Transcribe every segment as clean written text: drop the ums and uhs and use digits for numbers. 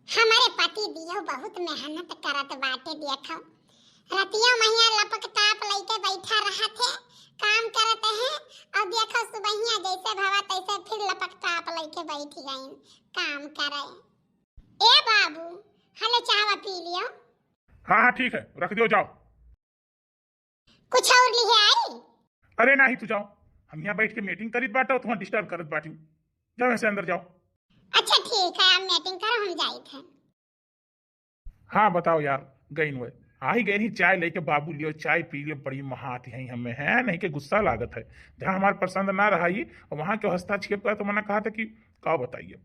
हमारे पति दियो बहुत मेहनत करत बाटे। देखो रतिया महिया लपक टाप लइके बैठा रहा थे, काम करते हैं और देखो सुबहिया जैसे भवा तैसे फिर लपक टाप लइके बैठ गईं काम करे। ए बाबू हलो चाहवा पी लियो। हाँ हाँ ठीक है, रख दो जाओ। कुछ और लिए आई? अरे नहीं तू जाओ, हम यहाँ बैठ के मीटिंग करीत बाटा, तुम्हारा डिस्टर्ब करत बाटी। जाओ ऐसे अंदर जाओ। अच्छा ठीक है, आप मीटिंग करो, हम जाई थे। हाँ बताओ यार, गई हुए आ ही गई, चाय लेके बाबू लियो, चाय पी लियो, बड़ी महात है हमें है नहीं के गुस्सा लागत है। जहाँ हमारे पसंद ना रहा ही और वहाँ के हस्तक्षेप कर, तो मैंने कहा था कि का बताइए।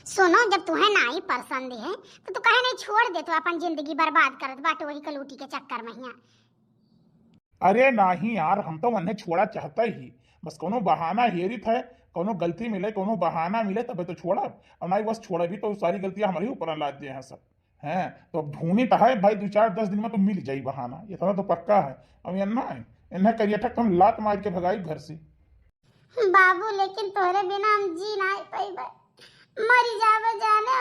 सुनो, जब तुम्हें ना ही पसंद है तो तू कहे नहीं छोड़ दे, तो अपन जिंदगी बर्बाद करत बाटे वही कलूटी के चक्कर में। यहाँ अरे नहीं यार, हम तो उन्हें छोड़ा चाहता ही, बस कोनो बहाना हेरित है, कोनो गलती मिले, कोनो बहाना मिले तबे तो छोड़ा। और ना ही बस छोड़ा भी तो सारी गलतियां हमारे ऊपर लाद दिए हैं सब हैं। तो अब ढूंढी तो है भाई, 2-4-10 दिन में तो मिल जाई बहाना, इतना तो पक्का है। अब ये ना इन्हें करिए ठक हम लात मार के भगाई घर से। बाबू लेकिन तोहरे बिना हम जी ना पाइबे, मरी जावे जाने।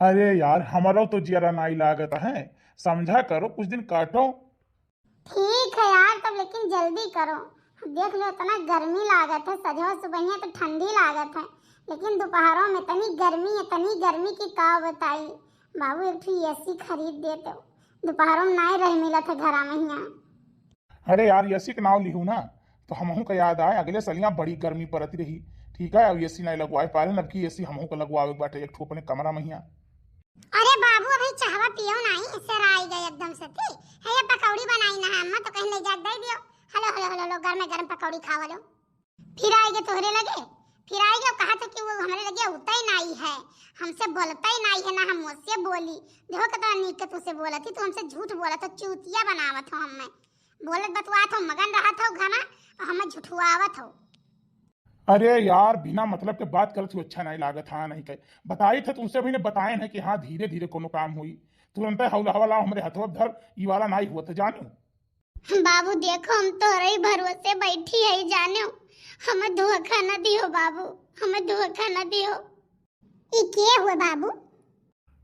अरे यार हमारा तो जियरा नाई लागत है, समझा करो, कुछ दिन काटो। ठीक है यार, तब लेकिन जल्दी करो। देख लो इतना गर्मी लागत है, सजवा सुबह तो ठंडी लागत है, लेकिन दोपहरों में इतनी गर्मी की का बताई। बाबू एक एसी खरीद देते, दोपहरों में नहीं रह मिला था घर में यहाँ। अरे यार एसी का नाव लिहू ना तो हमहू का याद आए, अगले सलियां बड़ी गर्मी पड़ती रही। ठीक है, अब एसी नहीं लगवाए पा रहे, अब की एसी हमहू का लगवावे बाटे एक ठोपने कमरा में हिया। अरे बाबू अभी चाहवा पियो नहीं, इससे राई गए एकदम से थी है। ये पकौड़ी बनाई ना अम्मा, तो कहीं ले जा दे दियो। हेलो हेलो हेलो हेलो, गर्म गर्म पकौड़ी खावा लो। फिर आएगे तोहरे लगे, फिर आएगे। कहा था कि वो हमारे लगे होता ही नहीं है, हमसे बोलता ही नहीं है ना, हम मुझसे बोली। देखो कितना नीक के तुझसे बोला थी, तू हमसे झूठ बोला था, चूतिया बनावत हो। हमें बोलत बतवात हो, मगन रहा था घना, और हमें झूठुआवत हो। अरे यार बिना मतलब के बात कर तू अच्छा नहीं लागत। हाँ नहीं कहे बताई थे तुमसे भी ने बताए हैं कि हाँ धीरे धीरे कोनो काम हुई, तुरंत हवा हमरे हथवा धर ई वाला नहीं हुआ तो जानो। बाबू देखो हम तोहरे ही भरोसे बैठी है, जानो हमें धोखा न दियो बाबू, हमें धोखा न दियो। ये क्या हुआ बाबू?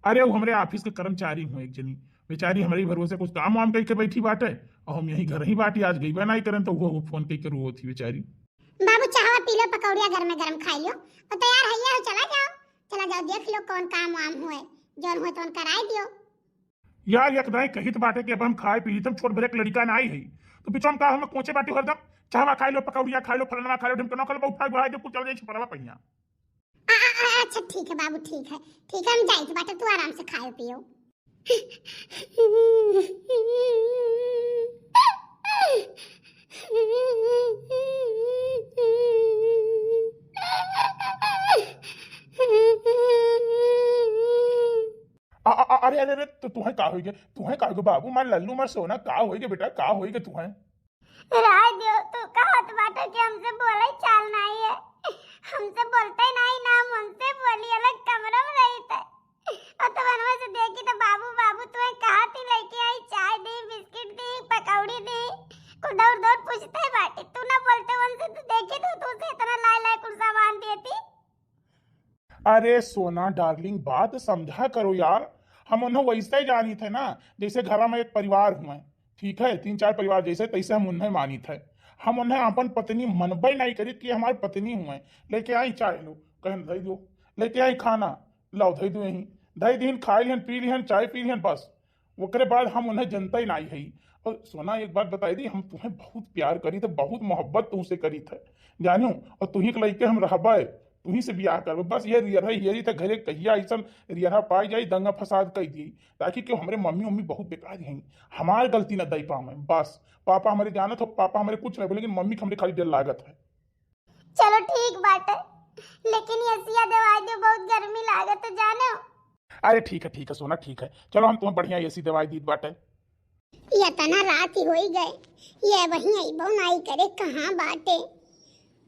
अरे वो हमारे ऑफिस के कर्मचारी हूँ, एक जनी बेचारी हमारे भरोसे कुछ काम वाम करके बैठी बाटे, और हम यही घर ही बाटी आज गई नहीं करें तो वो फोन करके रो थी बेचारी। बाबू चाहवा पी लो, पकौड़िया घर में गरम खाई लो, और तैयार है हो, चला जाओ चला जाओ, देख लो कौन काम वाम हुए, जौन हुए तो कराई दियो। यार एक दाई कही तो बाटे कि अब हम खाए पी तब छोट भरे लड़का ना आई है, तो बीच हम का हम कोचे बाटी हरदम चाहवा खाई लो, पकौड़िया खाई लो, फलना खा लो, ढिमकना खा लो, उठा गुड़ा दे कुछ चल जाए परवा पहिया। अच्छा ठीक है बाबू, ठीक है ठीक है, हम जाई तो बाटे, तू आराम से खाओ पियो। अरे अरे अरे तो तुम्हें का होइगे बाबू, मार लल्लू मार सोना का होइगे बेटा, का होइगे तुम्हें? राय दियो तो कहत बाटे कि हमसे बोले चाल नहीं है, हमसे बोलते नहीं ना, हम उनसे बोली अलग कमरा में रही थे, और तो बनवा से देखी तो बाबू बाबू तुम्हें कहा थी लेके आई, चाय दी, बिस्किट दी, पकौड़ी दी, कुछ दौड़ दौड़ पूछते बाटे, तू ना बोलते उनसे तो देखी तो तुझसे इतना लाए लाए कुछ सामान देती। अरे सोना डार्लिंग बात समझा करो यार, हम उन्हें वैसे ही जानी थे ना जैसे घर में एक परिवार हुए। ठीक है, 3-4 परिवार जैसे तैसे हम उन्हें मानी थे। हम उन्हें अपन पत्नी मनबे नहीं करी कि हमारी पत्नी हुए। लेके आई चाय लो, कहें धई दो, लेके आई खाना लो, धई दो, यही धई दिन खाई लिहन पी लिहन चाय पी लिहन, बस ओकरे बाद हम उन्हें जनता ही नहीं है। और सोना एक बात बताई दी, हम तुम्हें बहुत प्यार करी थे, बहुत मोहब्बत तुमसे करी थे जानो, और तुम्ही के लइके हम रहबे, तुम्ही से ब्याह कर, बस ये रियरी थे घरे कहिया ऐसा रियरा पाई जाई, दंगा फसाद कह दी, ताकि क्यों हमारे मम्मी मम्मी बहुत बेकार हैं, हमारी गलती न दई पाओ। बस पापा हमारे जानत हो, पापा हमारे कुछ नहीं बोले, लेकिन मम्मी हमारे खाली डर लागत है। चलो ठीक बात है, लेकिन ये सिया दवाई दो, बहुत गर्मी लागत है जानो। अरे ठीक है सोना, ठीक है, चलो हम तुम्हें बढ़िया ऐसी दवाई दी बाटे। ये तना रात ही हो ही गए, ये वही आई बहु करे कहाँ बाटे,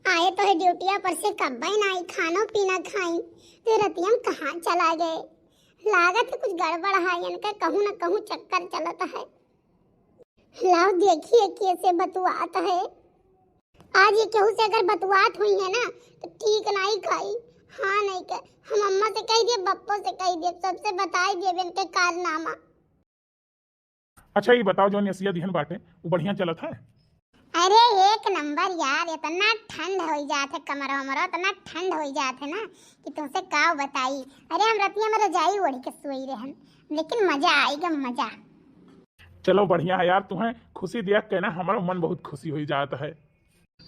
आए तो है ड्यूटिया पर से कब नहीं खाना पीना खाई, तो रतिया कहाँ चला गए। लागत है कुछ गड़बड़ है, इनका कहूँ न कहूँ चक्कर चलता है। लाओ देखिए कैसे बतुआत है, आज ये केहू से अगर बतुआत हुई है ना तो ठीक नहीं खाई, हाँ नहीं के हम अम्मा से कह दिए, बप्पो से कह दिए, सबसे बता दिए इनके कारनामा। अच्छा ये बताओ जो नसिया दिहन बाटे वो बढ़िया चलत है? अरे एक नंबर यार, इतना ठंड हो जाते कमर वमर, इतना ठंड हो जाते ना कि तुमसे का बताई। अरे हम रतिया में रजाई ओढ़ के सोई रहन, लेकिन मजा आएगा मजा। चलो बढ़िया है यार, तुम्हें खुशी देख के ना हमारा मन बहुत खुशी हो जाता है।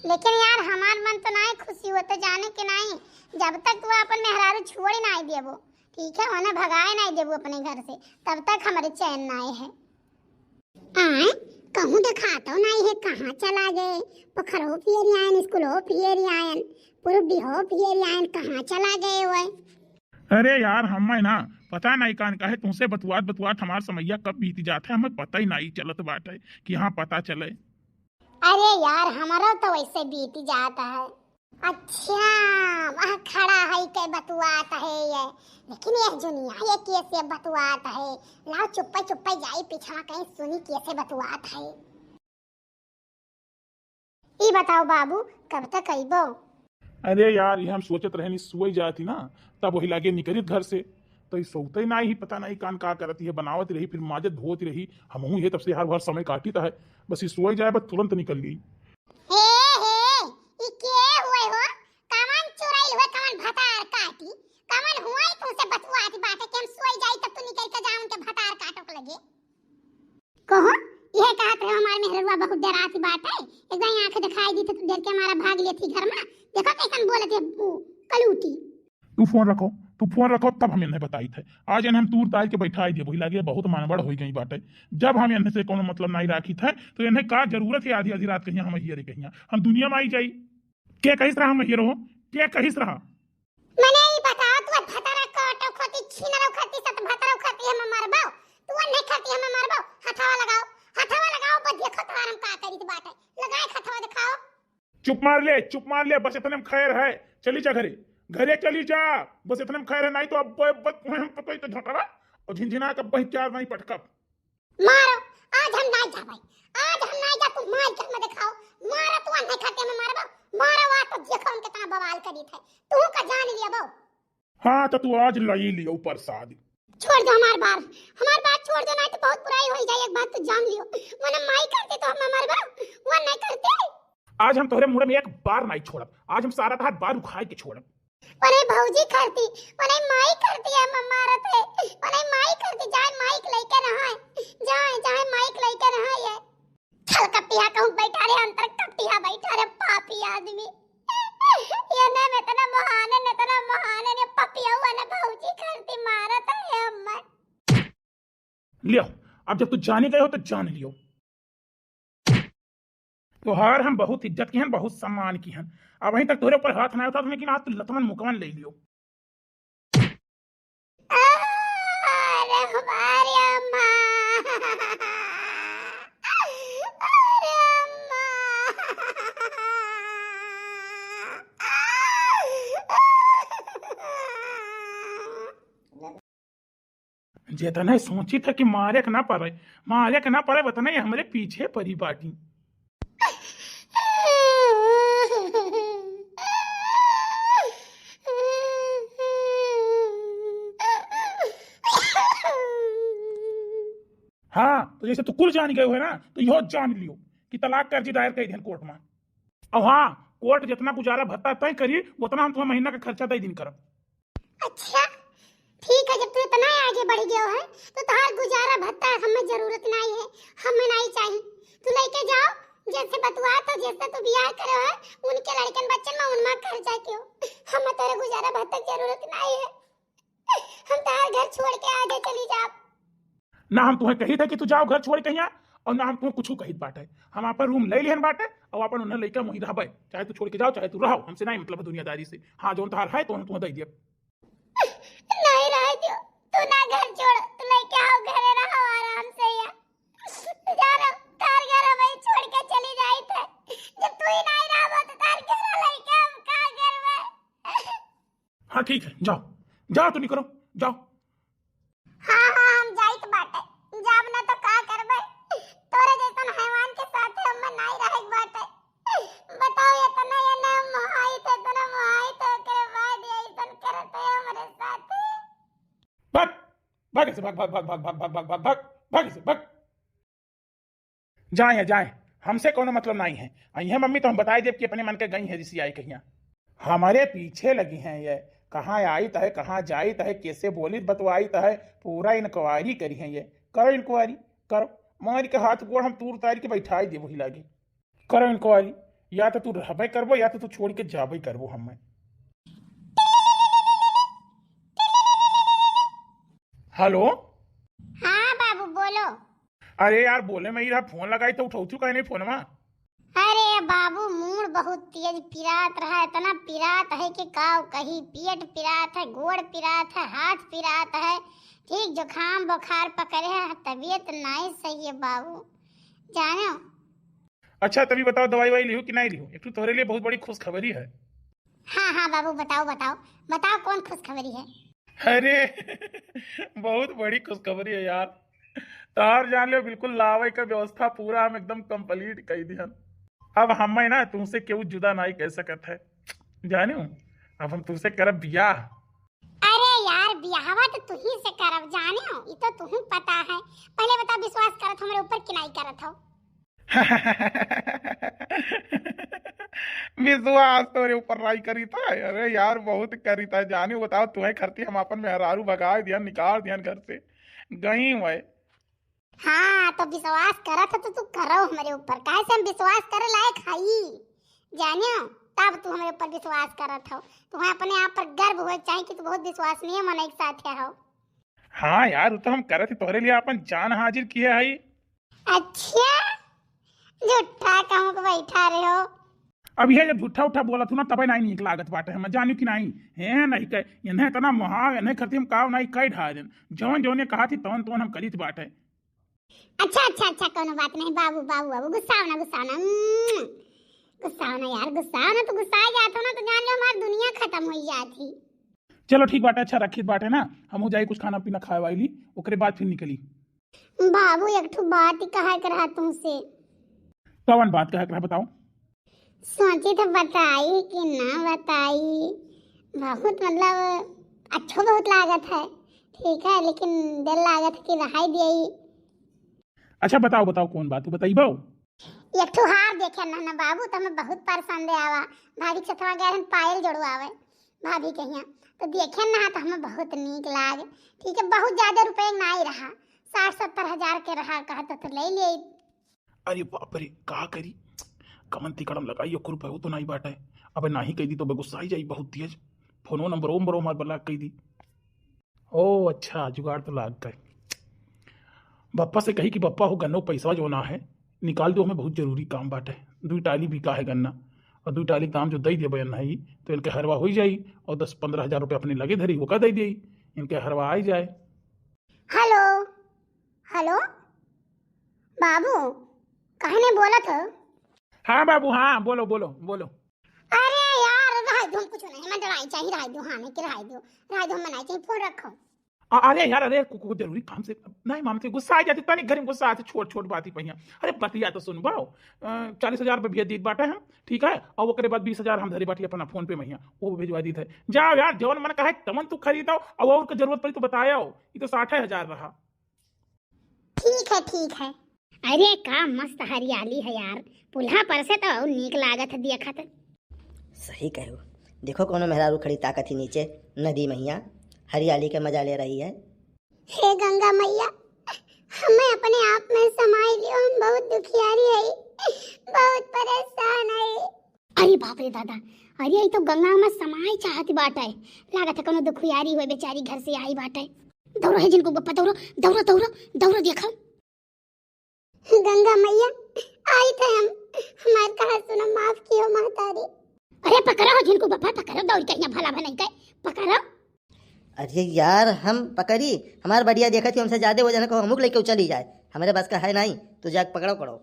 लेकिन यार हमार मन तो नहीं खुशी होते जाने के नहीं, जब तक वो अपन मेहरारू छोड़ी नहीं देबो, ठीक है, उन्हें भगाए नहीं देबो अपने घर से, तब तक हमारे चैन नहीं है। आए कहूँ दिखाता नहीं है, कहाँ चला गए? पोखर हो फिर आयन, स्कूल हो फिर आयन, पुरुडी हो फिर आयन, कहाँ चला गए वो? अरे यार हमें ना पता नहीं कान का है, तुमसे बतुआत बतुआत हमारा समैया कब बीत जाता है, हमें पता ही नहीं चलत बाटे कि हाँ पता चले। अरे यार हमारा तो वैसे बीत जाता है। अच्छा वह खड़ा है के बतुआत है ये, लेकिन ये दुनिया ये कैसे बतुआत है? लाओ चुप्पा चुप्पा जाई पीछा कहीं सुनी कैसे बतुआत है। ई बताओ बाबू कब तक आइबो? अरे यार ये हम सोचत रहनी सुई जाती ना, तब वही लागे निकलित घर से, तो ये सोते ही ना ही पता नहीं कान का करती है, बनावत रही फिर माजत धोती रही, हम ये तब से हर बार समय काटी है, बस ये सोई जाए बस तुरंत निकल गई। हे ई के हुए हो? कामन चुराइल हुए, कामन भतार काटी, कामन हुआ ही तुमसे बतुआत बाटे कि हम सोई जाई तब तू निकल के जाऊं के भतार काटक लगे। कहो यह कहत है हमारे मेहरवा बहुत डराती बात है, एक बार आंख दिखाई दी तो डर के हमारा भाग लेती घर में, देखो कैसन बोलत है कलूटी। तू फोन रखो तब हम इन्हें बताई थे, आज इन्हें हम तूर ताल के बैठाई दे वही लगे बहुत मानबड़ हो गई बाटे, जब हम इन्हें से कोनो मतलब नहीं राखी थे तो इन्हें का जरूरत है आधी आधी रात कहिया हम हियर कहिया हम दुनिया में आई जाई, क्या कहिस रहा हम हियर हो, क्या कहिस रहा? मने ई बताओ तू भतारा काटो खती छीनरो खती सत भतारो खती हम मारबाओ, तू नहीं खती हम मारबाओ, हथवा लगाओ पर देखो तारम का करी बाटे, लगाए हथवा दिखाओ। चुप मार ले बस इतने में खैर है, चली जा घरे घरे चली जा, बस इतने में खैर है, नहीं तो अब पता ही तो झटरा और झिनझिना का बहचार नहीं पटकब। मारो आज हम नहीं जा भाई, आज हम नहीं जा, तू मार कर मैं दिखाओ, मारो तू नहीं खते में मारबाओ, मारो वा तो देखो हम कितना बवाल करी थे, तू का जान लिया बाऊ। हाँ तो तू आज लई लियो प्रसाद, छोड़ दो हमार बात छोड़ दो, नहीं तो बहुत बुराई हो जाए, एक बात तो जान लियो, वरना माई करते तो हम मारबाओ, वो नहीं करते। आज हम तोहरे मुंह में एक बार नहीं छोड़ब, आज हम सारा हाथ बार उखाड़ के छोड़ब। ओने भौजी करती, ओने माई करती है मारत है, ओने माई करती, जाए माइक लेके रहा है, जाए माइक लेके रहा है। चल कपिया कहूं बैठा रे अंतर कपिया बैठा रे पापी आदमी, ये ने इतना महान ने पपिया हुआ ने भौजी करती मारत है अम्मा। लियो अब जब तू जाने गए हो तो जान लियो, तोहार हम बहुत इज्जत की हैं, बहुत सम्मान की हैं, अब वहीं तक तोरे ऊपर हाथ ना उठा, लेकिन आज तो लतमन मुकमन ले लियो। अरे हमारी अम्मा, अरे अम्मा, जितना सोची था कि मारे के ना पड़े उतना ही हमारे पीछे परी बाटी। हाँ तो जैसे तू कुल जान गए हो ना, तो यह जान लियो कि तलाक कर अर्जी दायर कर दिन कोर्ट में, और हाँ कोर्ट जितना गुजारा भत्ता तय करी उतना हम तुम्हें महीना का खर्चा तय दिन करब। अच्छा ठीक है, जब तू इतना आगे बढ़ गया है तो तार गुजारा भत्ता हमें जरूरत नहीं है, हमें नहीं चाहिए, तू लेके जाओ जैसे बतुआ तो जैसे तू ब्याह करो है उनके लड़कन बच्चन में उनमा खर्चा क्यों, हमें तेरे गुजारा भत्ता की जरूरत नहीं है, हम तार घर छोड़ के आगे चली जा। ना हम तुम्हें कही थे कि तू जाओ घर छोड़ कहिया, और ना हम तुम्हें कुछ कही बाटे, हम आप रूम ले लिहन बाटे और अपन उन्हें लेकर वहीं रहबे, चाहे तू छोड़ के जाओ चाहे तू रहो, हमसे नहीं मतलब दुनियादारी से। हाँ जो तहार है तो हम तुम्हें दे दिए, नहीं रह दियो, तू ना घर छोड़, तू लेके आओ घरे रहो आराम से या जानो तार घर में छोड़ के चली जाई थे, जब तू ही नहीं रहो तो तार घर लेके हम का घर में। हाँ ठीक है जाओ तू निकलो जाओ। हाँ हम जाइत बाटे, जाब ना तो का करबे, तोरे जैसन हैवान के साथ हम नहीं रहे बाटे, बताओ इतना ये ना मोहाई थे करे बाद ये ऐसन भाग ऐसे, भाग भाग भाग भाग भाग भाग भाग भाग भाग भाग ऐसे, भाग। जाए जाए, हमसे कोनो मतलब नहीं है। अइहे मम्मी तो हम बताई देव कि अपने मन के गई है ऋषि आई कहिया। हमारे पीछे लगी हैं ये, कहाँ आई तहे, कहाँ जाई तहे, कैसे बोली बतवाई तहे, पूरा इंक्वायरी करी है ये। करो इंक्वायरी, करो। मारी के हाथ गोड़ हम तूर तारी के बैठाई दे वही लागे। करो इंक्वायरी, या तो तू रहबे करबो या तो तू छोड़ के जाबे करबो हमें। हेलो। हाँ बाबू बोलो। अरे यार बोले मैं इधर फोन लगाई तो उठाऊ कहीं नहीं फोन में। अरे बाबू मूड बहुत तेज पिरात रहा, इतना पिरात है कि काव कहीं पेट पिरात है, गोड़ पिरात है, हाथ पिरात है, ठीक जुकाम बुखार पकड़े है, तबीयत नहीं सही है बाबू जानो। अच्छा तभी बताओ दवाई वाई लियो कि नहीं लियो, एक तो तुम्हारे लिए बहुत बड़ी खुशखबरी है। हाँ हाँ बाबू बताओ बताओ बताओ कौन खुशखबरी है। अरे बहुत बड़ी खुशखबरी है यार। तार जान लो बिल्कुल लावे का व्यवस्था पूरा हम एकदम कंप्लीट कर दिया। अब हम ना तुमसे क्यों जुदा नहीं कह सकत है जाने। अब हम तुमसे करब बियाह। अरे यार बियाहवा तो तू ही से करब जाने हो, ये तो तुम्हें पता है। पहले बता विश्वास करत हमारे ऊपर कि नहीं करत हो। विश्वास तोरे ऊपर राई करी था। अरे यार बहुत करी था जाने। बताओ तुम्हें खरती हम अपन मेहरारू भगा दिया, निकाल दिया घर से गई हुए। हाँ तो विश्वास करत हो तो तू करो हमारे ऊपर, काहे से हम विश्वास करे लायक हई जानियो, तब तू हमारे ऊपर विश्वास करत हो। तुम्हें अपने आप पर गर्व हो चाहिए कि तू बहुत विश्वसनीय मन एक साथ हो। हाँ यार वो तो हम करे थे तोहरे लिए अपन जान हाजिर किए है। अच्छा झूठा कहूँ को बैठा रहे हो। अब यह जब झूठा उठा बोला तू ना तब नहीं निक लागत बाटे हम जानियो कि नहीं है नहीं कह इन्हें इतना मोहा इन्हें खरती हम काव नहीं कई ढा दिन जवन जवन ने कहा थी तवन तवन हम करी थी बाटे। अच्छा अच्छा अच्छा कोनो बात नहीं बाबू बाबू बाबू गुस्सा ना गुस्सा ना गुस्सा ना यार, गुस्सा ना तो गुस्सा जात हो ना तो जान लो हमारी दुनिया खत्म हो जाती। चलो ठीक बाटे, अच्छा रखी बाटे ना, हम हो जाए कुछ खाना पीना खाए वाली ओकरे बाद फिर निकली। बाबू एक ठो बात ही कहा कर रहा तुमसे। कौन बात कहा कर बताओ। सोची तो बताई कि ना बताई, बहुत मतलब अच्छो बहुत लागत है, ठीक है लेकिन दिल लागत है कि रहाई दियई। अच्छा बताओ बताओ कौन बात बताई बाओ। एक ठो हार देखे ना बाबू तो हमें बहुत पसंद आवा। भाभी से थोड़ा गए पायल जोड़वावे भाभी के यहाँ, तो देखे ना तो हमें बहुत नीक लागे। ठीक है बहुत ज्यादा रुपए नहीं रहा, 60-70 हजार के रहा, कहा तो ले ले। अरे बाप रे का करी कमन तिकड़म लगाई ओकर रुपये वो तो नहीं बाटे। अब नहीं कही दी तो गुस्सा ही जाई बहुत तेज। फोनो नंबर हमार बलाक कही दी। ओ अच्छा जुगाड़ तो लाग गए। बप्पा से कही कि बप्पा हो गन्नो पैसा जो ना है निकाल दो, हमें बहुत जरूरी काम बाटे। 2 टाली बिका है गन्ना और 2 टाली दाम जो दे दिए बयान नहीं तो इनके हरवा हो जाई और 10-15 हजार रुपये अपने लगे धरी वो का दे दी इनके हरवा आ जाए। हेलो हेलो बाबू कहने बोला था। हाँ बाबू हाँ बोलो बोलो बोलो। अरे यार रहा दो कुछ नहीं, मैं डराई चाहिए रहा दो, हाँ नहीं कि रहा दो मैं नहीं चाहिए, फोन रखो। अरे यार अरे को जरूरी काम से नहीं माम से गुस्सा आ जाती तनी घर में गुस्सा आते छोट छोट बात ही पहिया। अरे बतिया तो सुन बाओ 40 हजार रुपये दी बाटे हम ठीक है और ओकरे बाद 20 हजार हम धरी बाटी अपना फोन पे महिया वो भेजवा दी थे। जाओ यार जवन मन कहा तमन तू खरीदाओ और का जरूरत पड़ी तो बताया ये तो 60 हजार रहा। ठीक है। अरे का मस्त हरियाली है यार, पुल्हा पर से तो नीक लागत है देखत। सही कहो, देखो कोनो मेहरारू खड़ी ताकत ही नीचे नदी मैया हरियाली का मजा ले रही है। हे गंगा मैया हमें अपने आप में समाई लियो, हम बहुत दुखियारी है, बहुत परेशान है। अरे बाप रे दादा, अरे ये तो गंगा में समाई चाहती बात है, लागत है कोनो दुखियारी हुए बेचारी घर से आई बात है। दौड़ो है जिनको बप्पा दौड़ो दौड़ो दौड़ो दौड़ो देखो। गंगा मैया आई थे हम, हमारे कहा सुनो माफ कियो महतारी। अरे पकड़ो जिनको बप्पा पकड़ो, दौड़ के यहाँ भला भला कह पकड़ो। अरे यार हम पकड़ी हमार बढ़िया देखा थी हमसे ज्यादा वजन को अमुक लेके चली जाए, हमारे बस का है नहीं तो जाके पकड़ो करो।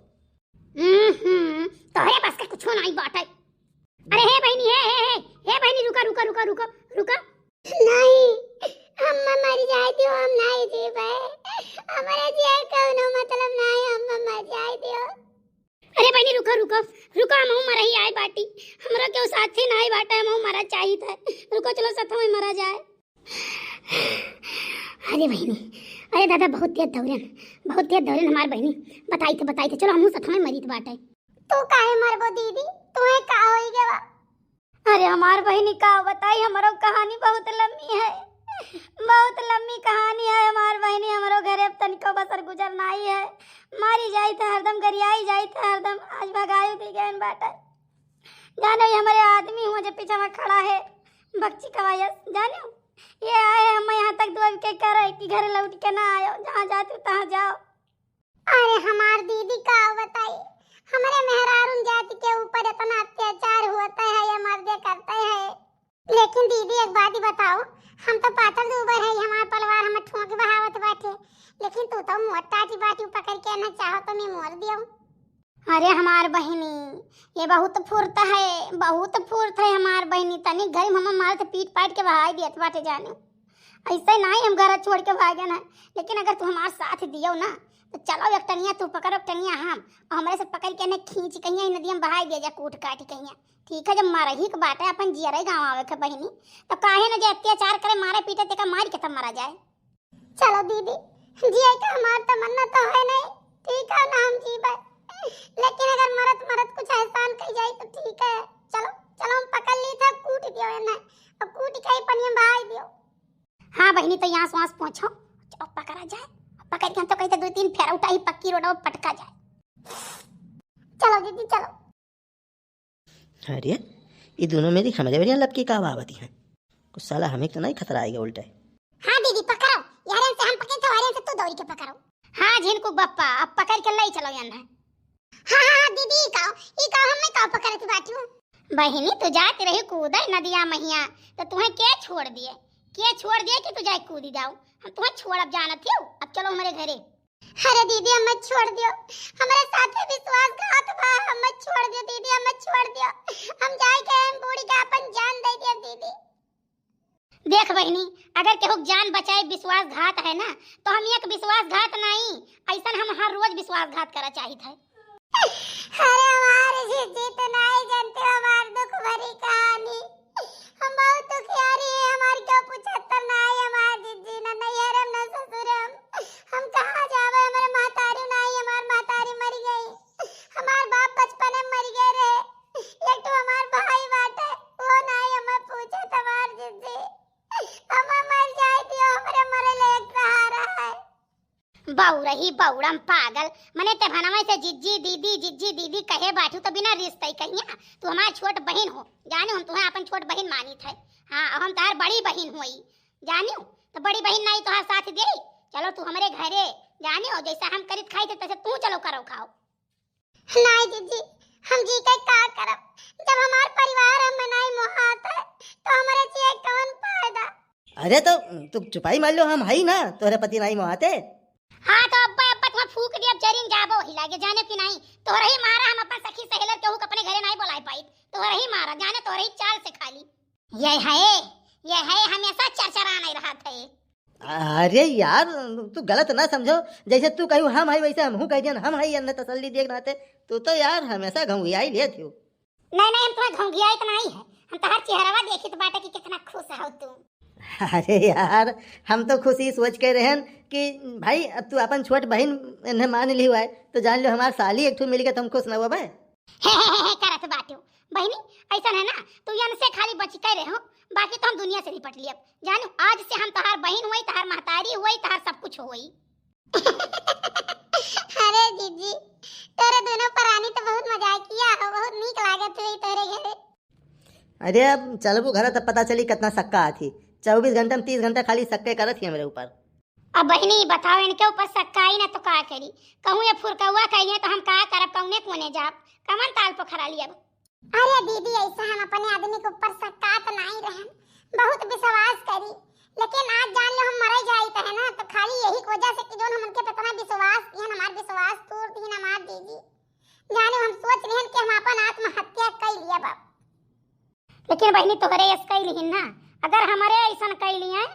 तोहरे बस का कुछ नहीं बात है। अरे हे बहनी हे बहनी रुका रुका रुका रुका रुका। नहीं हम मर जाए दियो, हम नहीं जी भाई हमारे जी कोनो मतलब नहीं, हम मर जाए दियो। अरे बहनी रुका रुका रुका, हम मर ही आए बाटी, हमरा क्यों साथी नहीं बाटा, हम मरा चाहिए था, रुको चलो साथ में मरा जाए। अरे बहनी अरे दादा बहुत तेज दौड़न हमार बहनी बताई थे चलो हमहू साथ में मरीत बाटे। तू काहे मरबो दीदी, तुम्हें का होई गेवा? अरे हमार बहनी का बताई, हमारो कहानी बहुत लंबी है, बहुत लंबी कहानी है। हमार बहनी हमारो घरे तनिको बसर गुजर नाई है, मारी जाई था हरदम, गरियाई जाई था हरदम, आज भगाई थी गहन बाटा। जानो ये हमारे आदमी हुआ जो पीछे में खड़ा है बच्ची कवायस, जानो ये आए हम यहाँ तक दुआ के कर रहे कि घर लौट के ना आयो, जहाँ जाते तहाँ जाओ। अरे हमार दीदी का बताई, हमारे मेहरारून जाति के ऊपर इतना अत्याचार होता है, ये मर्दे करते हैं। लेकिन दीदी एक बात ही बताओ, हम तो पातल दूबर है, हमारा परिवार हमें ठोक बहावत बाटे, लेकिन तू तो मोटा की बाटी पकड़ के ना चाहो तो मैं मोर दियो। अरे हमार बहनी ये बहुत फुर्त है हमार बहनी, तनी घर में हम मार पीट पाट के बहाई दियत बाटे। जाने ऐसे नहीं हम घर छोड़ के भागे ना, लेकिन अगर तू हमार साथ दियो ना तो चलो एक टनिया तू पकड़ो, टनिया हम, और हमारे से पकड़ के ना खींच कहिया नदी में बहाई दे जा, कूट काट कहिया। ठीक है, जब मारही के बाटे अपन जियरे गाँव आवे के बहनी, तो काहे ना जो अत्याचार करे मारे पीटे ते मार के तब मारा जाए। चलो दीदी जिये का हमार तमन्ना तो है नहीं, ठीक है ना हम जीवे, लेकिन अगर मरत कुछ एहसान कर जाए तो ठीक है। चलो हम पकड़ ली था, कूट दियो ना, अब कूट के पनिया बहाई दियो। हाँ बहनी तो यहाँ सांस पहुँचो, चलो पकड़ा जाए, पकड़ के हम तो कहते 2-3 फेरा उठाई पक्की रोड और पटका जाए। चलो दीदी चलो। अरे ये दोनों मेरी हमारे बढ़िया लपकी का बावती हैं, कुछ साला हमें तो नहीं खतरा आएगा उल्टा। हाँ दीदी पकड़ो, यार से हम पकड़े तो वाले से तू दौड़ के पकड़ो। हाँ झिनकू बप्पा अब पकड़ के ले चलो यहाँ। हाँ दीदी ई काओ हमें काओ पकड़े थी बाटी हूँ। बहनी तू जाती रही कूदे नदिया महिया, तो तुम्हें क्या छोड़ दिए कि तू जाए कूदी जाओ, हम तुम्हें छोड़ अब जाना थी, अब चलो हमारे घरे। अरे दीदी हमें छोड़ दियो, हमारे साथ विश्वासघात बा, हमें छोड़ दियो दीदी, हमें छोड़ दियो, हम जाए के हम बूढ़ी का अपन जान दे दियो दीदी। देख बहनी अगर केहू जान बचाए विश्वासघात है ना, तो हम एक विश्वासघात नहीं, ऐसा हम हर रोज विश्वासघात करा चाहिए थे। अरे हमारे जीत नहीं जानते हमारे दुख भरी कहानी, हम बहुत दुखियारी है, हमारी क्यों 75 ना आई, हमारी दीदी ना नैहरम ना ससुरम, हम कहाँ जावे, हमारे मातारी नहीं, हमारी मातारी मर गई, हमारे बाप बचपन में मर गए रहे, एक तो हमारे भाई बाटे वो नहीं हमें पूछे तुम्हारी दीदी, हम मर जाए दियो, हमारे मरे ले एक सहारा है। बौरही बौड़म पागल, मने ते भनवा से जिज्जी दीदी कहे बाटू तो बिना रिश्ते कहिया, तू हमारी छोट बहन हो, जाने हम तुम्हें अपन छोट बहन मानी थे। हाँ हम तार बड़ी बहन हुई, जानियो तो बड़ी बहन नहीं तो साथ दे, चलो तू हमारे घरे, जानियो जैसा हम करित खाई थे तैसे तू चलो करो खाओ। नहीं दीदी हम जी के का करब, जब हमार परिवार हम नहीं मोहात है तो हमारे जी कौन फायदा। अरे तो तू चुपाई मान लो, हम है ना तोहरे पति नहीं मोहाते। हाँ तो अब्बा तुम्हें फूक दिया जरीन जाबो ही लागे, जाने कि नहीं तोहरे ही मारा, हम अपन सखी सहेलर केहू अपने घरे नहीं बुलाई पाई, तोहरे ही मारा, जाने तोहरे ही चाल से खाली ये है हमेशा चरचरा नहीं रहा था। अरे यार तू गलत ना समझो, जैसे तू कहू हम है वैसे हम कह दिया हम है, अन्य तसल्ली देख नाते तू तो यार हमेशा घुंघिया ही ले थी। नहीं हम तुम्हें घुंघिया तो नहीं है, हम तो हर चेहरा देखी तो बाटे कि कितना खुश हो तुम। अरे यार हम तो खुशी सोच के रहन कि भाई अब तू अपन छोट बहन ने मान ली हुआ है तो जान लो हमार साली एक ठो मिल गया तुम खुश ना हुआ भाई। करत बाटू बहनी ऐसा है ना, तू यन से खाली बच के रहो, बाकी तो हम दुनिया से निपट लिया, जानू आज से हम तहार बहन हुई, तहार महतारी हुई, तहार सब कुछ हुई। अरे जीजी तेरे दोनों परानी तो बहुत मजाक किया हो, बहुत नीक लागत हुई तेरे घरे। अरे अब चलबू घर तब पता चली कितना सक्का आती, 24 घंटा में 30 घंटा खाली सक्के करत ही मेरे ऊपर। अब बहनी बताओ इनके ऊपर सक्का आई ना तो का करी, कहूँ ये फुरकौआ कहिए तो हम का करब, कौने कोने जाब, कमन ताल पर खड़ा लिया। अरे दीदी ऐसा हम अपने आदमी के ऊपर सक्का तो नहीं रहन, बहुत विश्वास करी, लेकिन आज जान लो हम मरे जाई है ना, तो खाली यही वजह से कि जो हम उनके पे इतना विश्वास किए, हमार विश्वास तोड़ दी ना मार दीदी, जाने हम सोच रहे कि हम अपन आत्महत्या कर लिया बाप। लेकिन बहनी तोहरे ऐसा कर ली ना, अगर हमारे ऐसा कर लिए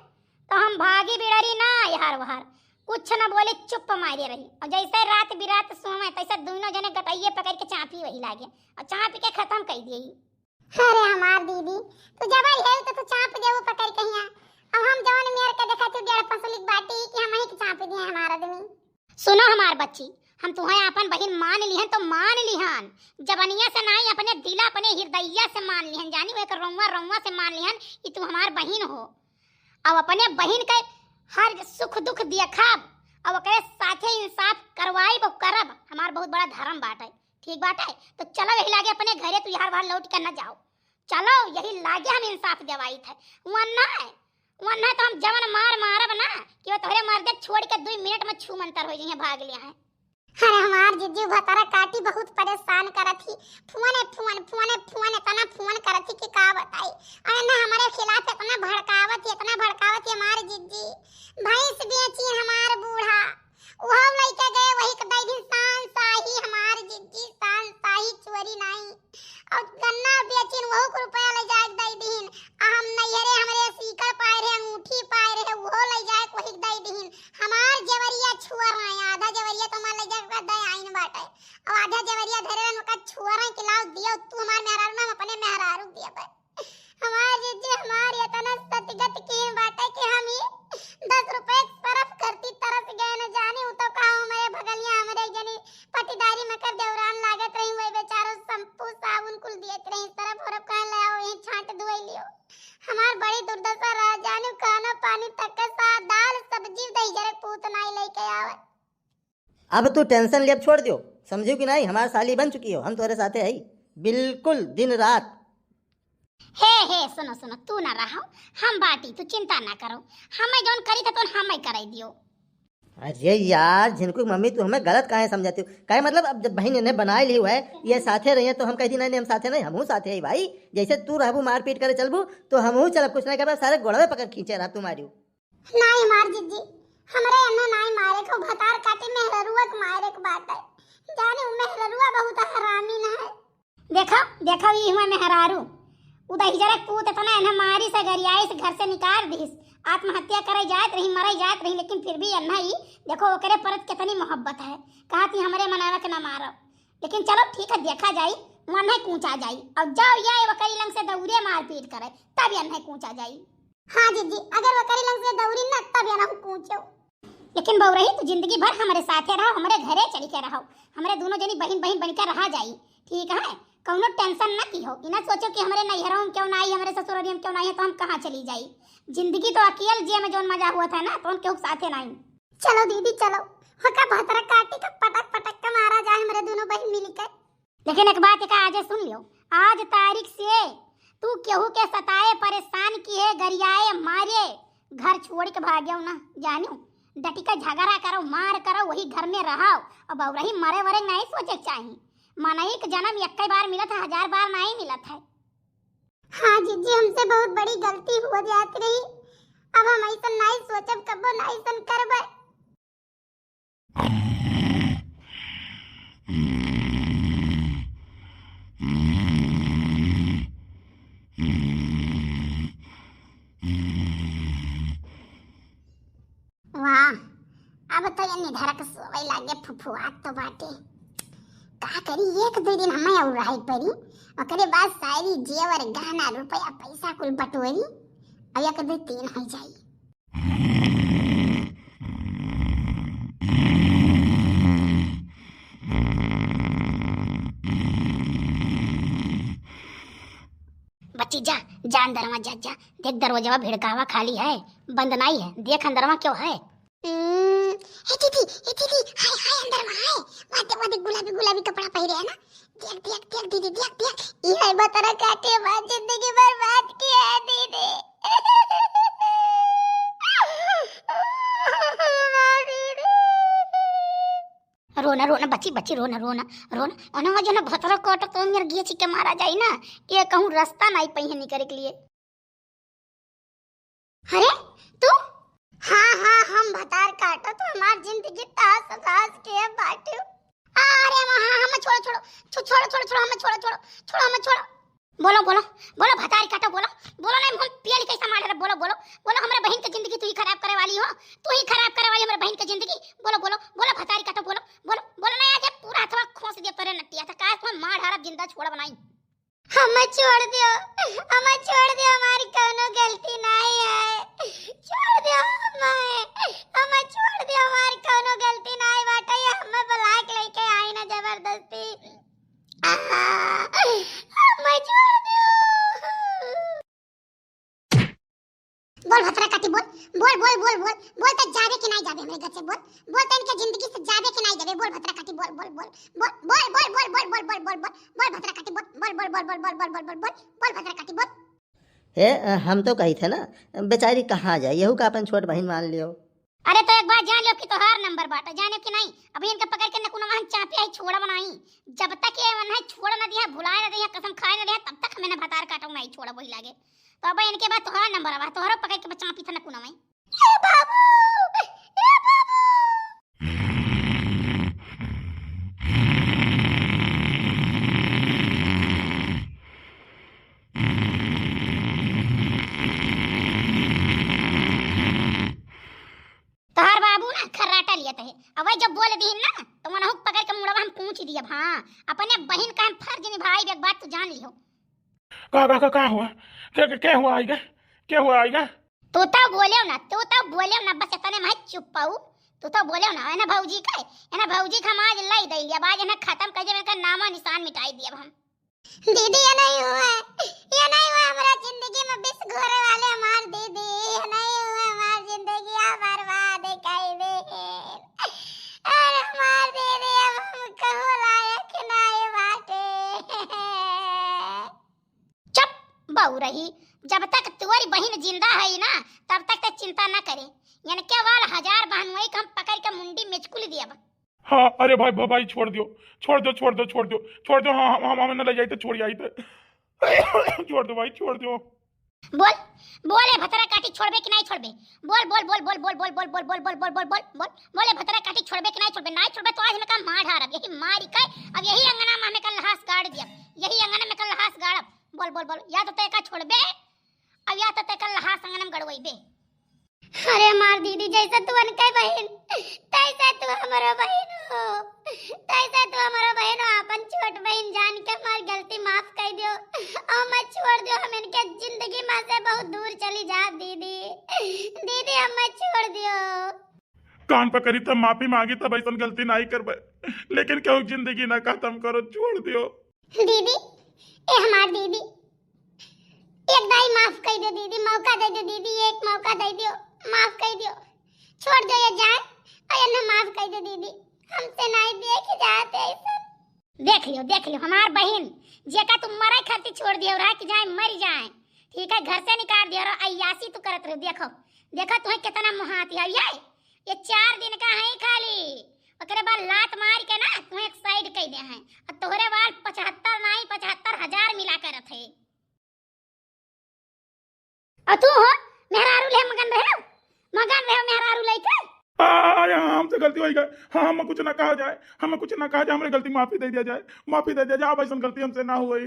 तो हम भागी बिड़ारी ना यार वहार, कुछ न बोले चुप मारे रही, और जैसे रात बिरात सोवे तैसे दोनों जने गटाइए पकड़ के चापी वही लागे और चाप के खत्म कर दिए। अरे हमार दीदी तू जब है तो तू चाप दे वो पकड़ के यहाँ, अब हम जवान मेर के देखा तू 1.5 लिख बाटी कि हम ही चाप दे, हमार बच्ची, हम तुम्हें अपन बहन मान लिहन तो मान लिहन, जबनिया से नहीं अपने दिला अपने हृदय से मान लिहन, जानी वो एक रउआ रउआ से मान लिहन कि तू हमार बहन हो। अब अपने बहन के हर सुख दुख देखब और ओकरे साथे इंसाफ करवाई वो करब, हमार बहुत बड़ा धर्म बाटे। ठीक बाटे तो चलो यही लागे अपने घरे तू यार बाहर लौट कर न जाओ, चलो यही लागे हम इंसाफ देवाई थे। वरना तो हम जवन मारब ना कि वो तोहरे मर्दे छोड़ के 2 मिनट में छू मंतर हो जाइए भाग लिया है। अरे हमार जिज्जू भतारा काटी बहुत परेशान करत थी, फोन इतना फोन करत थी कि का बताई। अरे ना हमारे खिलाफ इतना भड़कावत हमार जिज्जी, भैंस बेची हमार बूढ़ा, वह लइका गए वही कदाई दिन शान शाही हमार जिज्जी, शान शाही चोरी नहीं, और गन्ना बेचिन वह को रुपया ले जाए दई दिन, हम नैहरे हमरे सीकर पाए रहे अंगूठी पाए रहे वो ले जाए वही दई दिन, हमार जवरिया छुआ रहे, आधा जवरिया तो मान ले जाए दई आइन बाटे, और आधा जवरिया धरे रन का छुआ रहे कि लाओ दियो तू हमार मेहरारू ना अपने मेहरारू दिया बे। हमार जिज्जी हमार ये तना सतगत कीन बाटे कि हम ही 10 रुपए सरफ करती तरस गए न जाने तो कहा हमारे भगलिया हमरे जनी पटीदारी में कर देवरान लागत रही, वही बेचारो शैम्पू साबुन कुल दियत रही, सरफ हरफ कह ले आओ यही छांट दुई लियो। हमार बड़ी दुर्दशा रह जाने, खाना पानी तक का साथ दाल सब्जी दही जरे पूत नहीं लेके आवे। अब तू टेंशन ले छोड़ दियो, समझियो कि नहीं, हमार साली बन चुकी हो, हम तुम्हारे साथे है बिल्कुल दिन रात। हे सुनो तू ना रहो, हम बाटी तू चिंता ना करो, हमें जौन करी था तो हमें कराई दियो। अरे यार झिनकू मम्मी तू हमें गलत काहे समझाती हो, काहे मतलब अब जब बहन ने बनाए ली हुआ है ये साथे रही है तो हम कहती नहीं हम साथे नहीं, हमहू साथे है भाई, जैसे तू रहबू मारपीट करे चलबू तो हमहू चलब, कुछ नहीं कर सारे गोड़वे पकड़ खींचे रहा तुम्हारी। नहीं मार जिज्जी, हमरे अन्ना नहीं मारे को भतार काटे मेहरुआ के मारे के बात है, जाने मेहरुआ बहुत हरामी ना है। देखो ये हुआ मेहरारू उदय जरा कूत इतना इन्हें मारी से गरियाई से घर से निकाल दीस, आत्महत्या करे जात रही मरे जात रही, लेकिन फिर भी अन्ना ही देखो ओकरे परत कितनी मोहब्बत है, कहा थी हमरे मनावा के ना मारो, लेकिन चलो ठीक है देखा जाई वन्ने कूचा जाई, अब जाओ या वकरी लंग से दौड़े मारपीट करे तब अन्ने कूचा जाई। हाँ जिज्जी अगर वकरी लंग से दौड़ी ना तब अन्ना कूचो, लेकिन बहु रही तो जिंदगी भर हमारे साथे रहो, हमारे घरे चली के रहो, हमारे दोनों जनी बहन बनकर रहा जाई, ठीक है कौनो टेंशन ना की हो, इना सोचो कि हमारे नैहरों क्यों ना आई हमारे ससुरालियों क्यों ना आई तो हम कहाँ चली जाई, जिंदगी तो अकेले जिए में जोन मजा हुआ था ना तो हम क्यों साथे नहीं। चलो दीदी चलो, हका भतरा काटी का पटक का मारा जाए हमारे दोनों बहन मिलकर। लेकिन एक बात का आज सुन लियो, आज तारीख से तू केहू के सताए परेशान किए गरियाए मारे घर छोड़ के भाग्यो ना, जानियो डटी का झगड़ा करो मार करो वही घर में रहो, अब रही मरे वरे नहीं सोचे चाहिए, मानई का जन्म एक बार मिला था 1000 बार नहीं मिला था। हाँ जीजी हमसे बहुत बड़ी गलती हो जाती रही, अब हम ऐसा नहीं सोचब कबो नहीं सन करबे। वाह अब तो ये निधरक सोवे लागे फुफुआत तो बाटे, का करी 1-2 दिन हमें और रही पड़ी, ओकरे बाद सारी जेवर गहना रुपया पैसा कुल बटोरी, अब एक 2-3 हो जाई। बच्ची जा जान दरवा जा देख दरवाजा भिड़कावा खाली है बंद नहीं है, देख अंदरवा क्यों है। हे दीदी हाय अंदरवा है, वादे गुलाबी कपड़ा पहने है ना, देख दीदी देख ये है बतरा काटे बाद जिंदगी बर्बाद की है दीदी। रोना बच्ची रोना अना जो ना भतरा काट तो मेरे गिए छिके मारा जाई ना कि कहूं रास्ता नहीं पई है निकले के लिए। अरे तू हाँ हम भतार काटो तो हमार जिंदगी तास के बाटे। अरे हम छोड़ो हमें छोड़ो बोलो भतारी काटो बोलो नहीं हम पियल कैसा मार रहे बोलो हमारे बहन की जिंदगी तू ही खराब करे वाली हो, तू ही खराब करे वाली हमारे बहन की जिंदगी। बोलो भतारी काटो बोलो नहीं आज पूरा हथवा खोस दिया तोरे नटिया था काश मैं मार हारा जिंदा छोड़ बनाई। हमें छोड़ दियो हमारी कोनो गलती नहीं है, छोड़ दियो हमें छोड़ दियो हमारी कोनो गलती नहीं बाटे, बोल बोल तो जाबे कि नहीं जाबे हमरे घर से, बोल बोल तो इनके जिंदगी से जाबे कि नहीं जाबे, बोल भतरा काटी, बोल बोल बोल बोल बोल बोल बोल बोल बोल बोल बोल बोल बोल भतरा काटी, बोल बोल बोल बोल बोल बोल बोल बोल बोल बोल भतरा काटी, बोल। हे हम तो कही थे ना बेचारी कहाँ जाए, यहू का अपन छोट बहन मान लियो। अरे तो एक बात जान लो कि तोहार नंबर बाटा, जाने कि नहीं, अभी इनका पकड़ के नकुना वहां चापी आई छोड़ा बनाई, जब तक ये मन है छोड़ा न दिया, भुलाए न दिया, कसम खाए न दिया, तब तक हमें न भतार काटूंगा नहीं छोड़ा वही लागे। तो अब इनके बाद तोहार नंबर आवा, तोहरो पकड़ के चापी था नकुना में। ए बाबू, ए बाबू। तोहार बाबू ना खर्राटा लिया है, अब वही जब बोल दी ना तो मनहु पकड़ के मुड़वा हम पूछ दिया। हां अपने बहन का हम फर्ज निभाई, एक बात तू जान लियो। का हुआ, क्या हुआ आएगा, क्या हुआ आएगा? तू तो बोले ना, बस इतने में चुप पाऊ। तू तो बोले ना, है ना भौजी का, है ना भौजी का माज लाई दई लिया, बाज ना खत्म कर दे, का नामा निशान मिटाई दिया हम। दीदी ये नहीं हुआ, ये नहीं हुआ, हमारा जिंदगी में बिस घोरे वाले हमार दीदी, ये नहीं हुआ, हमार जिंदगी बर्बाद कर दे। अरे हमार दीदी अब हम कहो लायक नहीं बाटे। चुप बहु रही, जब तक तुम्हारी बहन जिंदा है ना तब तक तो चिंता न करे, यानी क्या वाल 1000 बहनोई हम पकड़ के मुंडी मेचकुल दिया। हाँ अरे भाई छोड़ दो, हाँ हम हमें न ले जाए तो छोड़ आई थे। छोड़ दो भाई, छोड़ दो। बोल बोले भतरा काटी छोड़बे कि नहीं छोड़बे, बोल बोल बोल बोल बोल बोल बोल बोल बोल बोल बोल बोल बोल बोल बोले भतरा काटी छोड़बे कि नहीं छोड़बे, नहीं छोड़बे तो आज में का मार ढारब, यही मारी का अब यही अंगना में हमें कल लहास गाड़ दिया, यही अंगना में कल लहास गाड़ब। बोल बोल बोल, या तो तय का छोड़बे अब या तो तय कल लहास अंगना में गड़वइबे। अरे मार दीदी, जैसे तू अनके बहन तैसे तू हमारा बहन हो, तैसे तू हमारा बहन हो, अपन छोट बहन जान के हमारी गलती माफ कर दियो और मत छोड़ दियो, हम इनके जिंदगी में से बहुत दूर चली जा दीदी, दीदी हम मत छोड़ दियो। कान पकड़ी तब माफी मांगी तब ऐसा गलती नहीं करबे, लेकिन क्यों जिंदगी ना खत्म करो, छोड़ दियो। दीदी ए हमार दीदी, एक दाई माफ कर दो दीदी, मौका दे दो दीदी, एक मौका दे दियो, माफ कर दियो, छोड़ दो ये जान, और ना माफ कर दो दीदी, हमसे नहीं देख जाते ऐसा। देख लियो हमार बहन जेका तुम मरे खातिर छोड़ दियो रहा कि जाए मर जाए, ठीक है, घर से निकाल दियो और अय्यासी तू करत रह। देखो तुम्हें कितना मुहाती है, ये 4 दिन का है खाली, ओकरे बाद लात मार के ना तुम्हें एक साइड कर दे हैं, और तोहरे बाल 75,000 मिला कर थे। और तू हो मेहरारू ले मगन रहे मेहरारू लेके हमसे गलती होई गई, हाँ हमें कुछ ना कहा जाए, हमारी गलती माफी दे दिया जाए, अब ऐसा गलती हमसे ना हुई,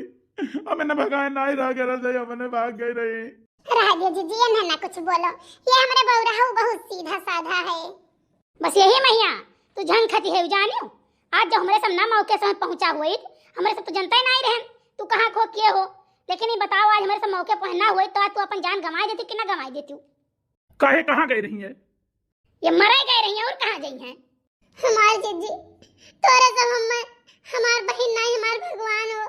हमें न भगाए ना ही रह गए, हमने भाग गई रही। राधिया जी ये ना कुछ बोलो, ये हमारे बौराहू बहुत सीधा साधा है, बस यही मैया तू जंग खती है जानियो, आज जो हमारे सब ना मौके से पहुंचा हुई हमारे सब तो जनता ही नहीं रहे, तू कहां खो किए हो, लेकिन ये बताओ आज हमारे सब मौके पर ना हुई तो आज तू अपन जान गंवाई देती कि ना गंवाई देती? काहे कहां गई रही है? ये मरे गए रही है और कहां गई हैं? हमार जीजी तोरे सब हमार बहन नहीं हमार भगवान हो,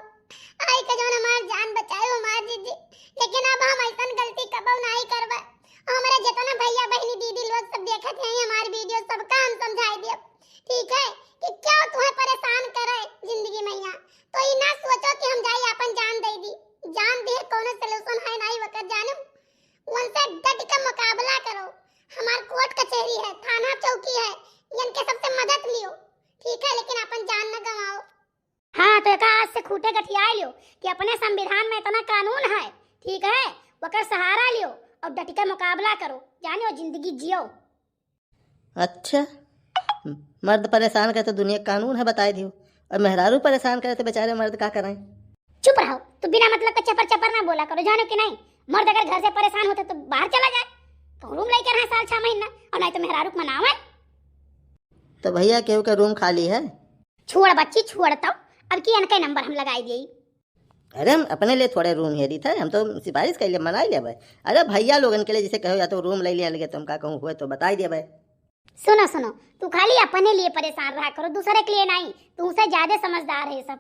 आई के जो हमार जान बचाए हो हमार जीजी, लेकिन अब हम ऐसा गलती कबो नहीं करबे। हमारे जितना भैया बहनी दीदी लोग सब देखत हैं हमार वीडियो, सबका हम समझाई दिए, ठीक है, कि क्या तुम्हें परेशान करे जिंदगी में यहाँ, तो ये ना सोचो कि हम जाई अपन जान दे दी, जान दे कोनो सलूशन है नहीं वक्त जानू, उनसे डट के मुकाबला करो, हमार कोर्ट कचहरी है, थाना चौकी है, इनके सबसे मदद लियो, ठीक है, लेकिन अपन जान न गवाओ। हाँ तो एक आज से खूटे गठिया लियो कि अपने संविधान में इतना कानून है, ठीक है, वकर सहारा लियो और डट के मुकाबला करो, जानो जिंदगी जियो। अच्छा मर्द परेशान करे तो दुनिया कानून है बताए दियो, और मेहरारू परेशान करे तो बेचारे मर्द का करें? चुप रहो, तू बिना मतलब का चपर ना बोला करो, जानो कि नहीं, मर्द अगर घर से परेशान होते तो बाहर चला जाए, तो रूम लेकर रहे साल 6 महीना, और नहीं तो मेहरारू को मनावे। तो भैया केहू का रूम खाली है? छोड़ बच्ची छोड़ता, अब की इनका नंबर हम लगाई दिए। अरे हम अपने लिए थोड़े रूम हेरी थे, हम तो सिफारिश कर लिए, मना लिया भाई, अरे भैया लोगन के लिए जैसे कहो या तो रूम ले लिया लगे, तुम का कहूँ हुए तो बता दिया भाई। सुनो तू खाली अपने लिए परेशान रहा करो, दूसरे के लिए नहीं, तू से ज्यादा समझदार है सब।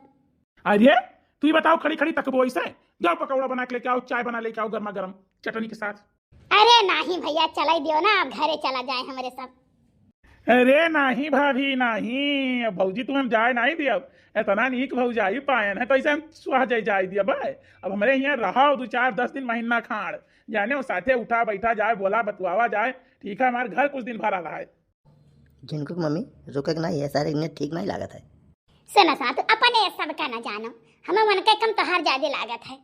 अरे तू ही बताओ, खड़ी तकबो ऐसे, जाओ पकौड़ा बना के लेके आओ, चाय बना लेके आओ गर्मा गर्म चटनी के साथ। अरे नहीं भैया चला दियो ना, अब घरे चला जाए हमारे सब। अरे नहीं भाभी नहीं, अब भौजी तुम्हें जाए नहीं दिया, इतना नीक भौजाई पायन है तो ऐसे हम सुहा जाए दिया भाई। अब हमारे यहाँ रहा 2-4-10 दिन महीना खाड़ जाने, वो साथे उठा बैठा जाए, बोला बतुआवा जाए, ठीक है हमारे घर कुछ दिन भरा रहा है। जिनको मम्मी रुकक नहीं है सारे इन्हें ठीक नहीं लागत है। सुना सा तो अपने सब का न जानो, हमें मन के कम तोहार ज्यादा लागत है।